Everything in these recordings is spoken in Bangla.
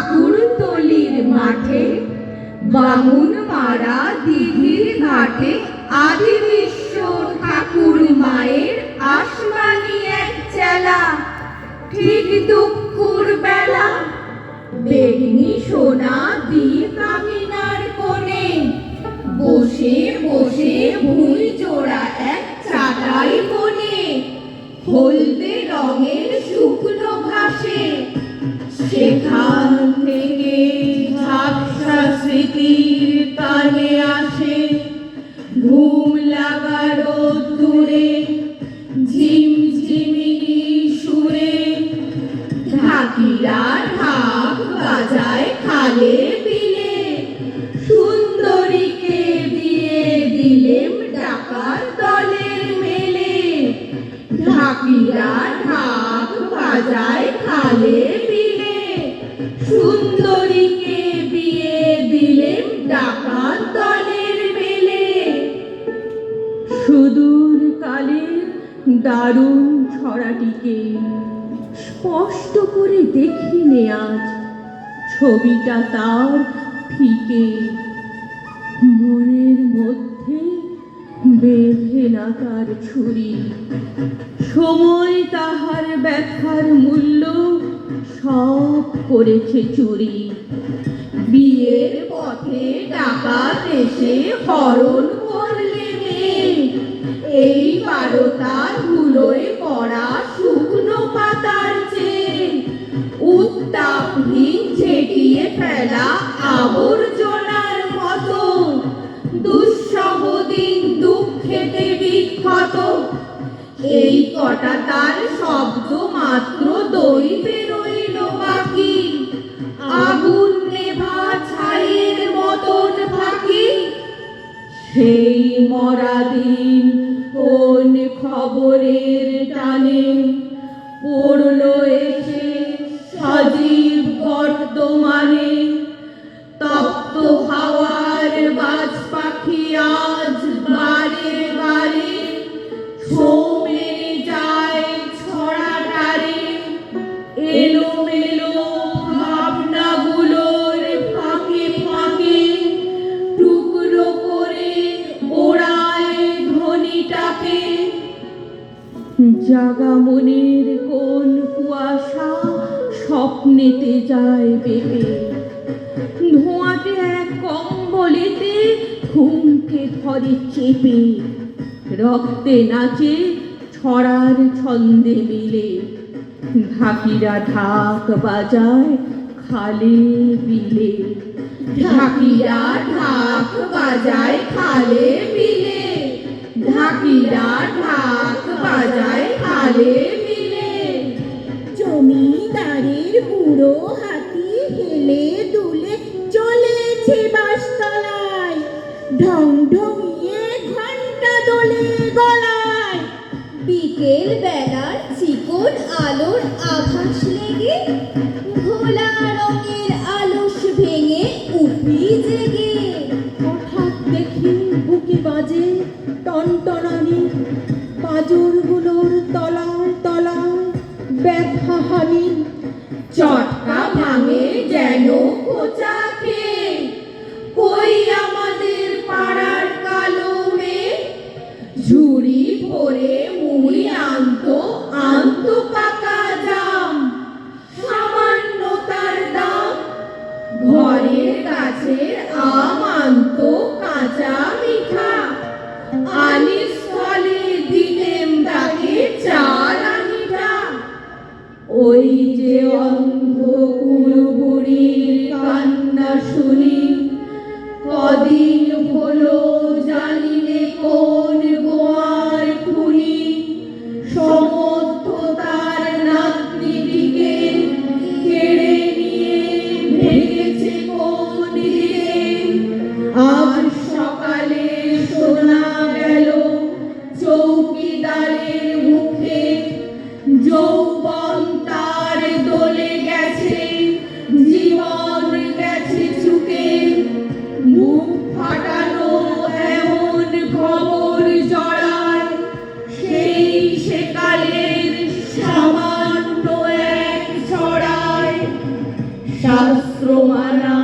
ঠাকুরতলির মাঠে, বামুনপাড়া দিঘির ঘাটে আদি বিশ্ব ঠাকুর মায়ের আসমানি এক চেলা। ঠিক দুপুর বেলা বেগনি সোনা দ্বীপ কামিনার কোণে বসে বসে ভুঁই জোড়া এক চাটাই বনে, হলদে রঙের শুকনো ঘাসে। সেখান থেকে ঝাপসা স্মৃতির কানে আসে ঘুম লাগা রোদ্দুরে ঝিমঝিমিনি সুরে। ঢাকিরা ঢাক বাজায় খালে বিলে, সুন্দরীকে দিয়ে দিলেম ডাকার দলের মেলে। ঢাকিরা ঢাক বাজায় খালে বিলে, সুন্দরীকে বিয়ে দিলেম ডাকার দলের মেলে। সুদূর কালের দারুণ ছড়াটিকে স্পষ্ট করে দেখিনে আজ, ছবিটা তার ফিকে। মনের মধ্যে বেঁধে না তার ছুরি, সময় তাহার ব্যথার মূল্য সব করেছে চুরি। বিয়ের পথে ডাকাত এসে হরণ করলে মেয়ে, এইবারও তার ধুলোয় পড়া শুকনো পাতার চেয়ে উত্তাপহীন ঝেঁটিয়ে ফেলা আবর্জনার মতো। দুঃসহ দিন দুঃখেতে বিক্ষত, এই কটা তার শব্দ মাত্র দইবে রইল বাকি। আগুন নেভা ছাইয়ের মতন ফাঁকি। সেই মরা দিন কোন খবরের টানে পড়ল এসে সজীব বর্তমানে। তপ্ত হাওয়ার বাজ পাখি আজ বারে বারে ছো মেরে যায় ছড়াটারে। এলোমেলো ভাবনাগুলোর ফাঁকে ফাঁকে টুকরো করে ওড়ায় ধ্বনিটাকে। জাগা মনের কোন কুয়াশা স্বপ্নেতে যায় বেপে, ধোঁয়াটে এক কম্বলেতে ঘুমকে ধরে চেপে। রক্তে নাচে ছড়ার ছন্দে মিলে, ঢাকিরা ঢাক বাজায় খালে বিলে। ঢাকিরা ঢাক বাজায় খালে বিলে, ঢাকিরা ঢাক বাজায় খালে বিলে। জমিদারের বুড়ো হাতি হেলে দুলে চলেছে বাসতলায়, ঢং ঢঙিয়ে ঘন্টা দোলে গলায়। বিকেল বেলার চিকন আলোর আভাস লেগে ঘোলা রঙের আলস ভেঙে উঠি জেগে। হঠাৎ দেখি বুকে বাজে টনটনানি, পাঁজরগুলোর তলায় তলায় ব্যথা হানি। চটকা ভাঙে যেন খোঁচা খেয়ে, কই আমাদের পাড়ার কালো মেয়ে। ঝুড়ি ভরে মুড়ি আনতো আনতো পাকা জাম, সামান্য তার দাম। ঘরের গাছের আম আনতো কাঁচা মিঠা, আনিস ফলে দিতেম তাকে চার আনিটা। ওই যে অন্ধ কুড়বুড়ির কান্না শুনি, কদিন হলো জানিনে কোন গোয়ার খুনি। সমর্থ তার নাতনিটিকে কেড়ে নিয়ে ভেঙেছে কোন দিকে। আজ সকালে শোনা গেল চৌকিদারের মুখে, যৌবন তার দোলে গেছে, জীবন গেছে চুকে। মুখ ফাটানো এমন খবর জড়ায়, সেই সেকালের সামান্য এক ছড়ায়। শাস্ত্র মানা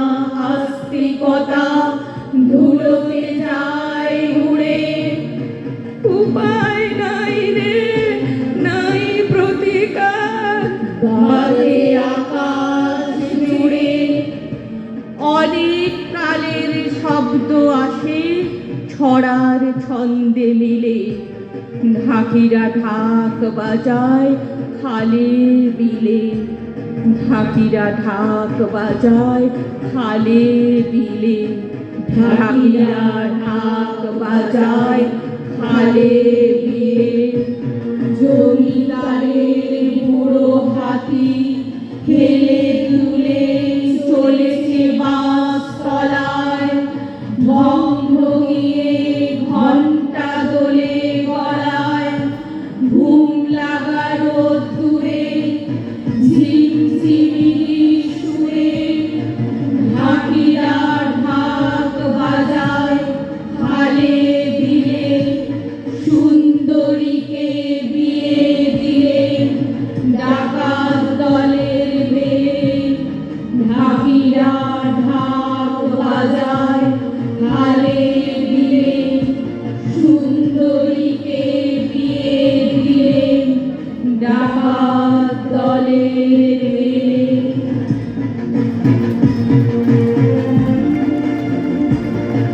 আস্তিকতা ধুলোতে যায় উড়ে। উপায় নাই রে, নাই প্রতিকার, বাজে আকাশ জুড়ে। অনেক কালের শব্দ আসে ছড়ার ছন্দে মিলে, ঢাকিরা ঢাক বাজায় খালে বিলে, ঢাকিরা ঢাক বাজায় খালে বিলে, ঢাকিরা ঢাক বাজায় খালে বিলে।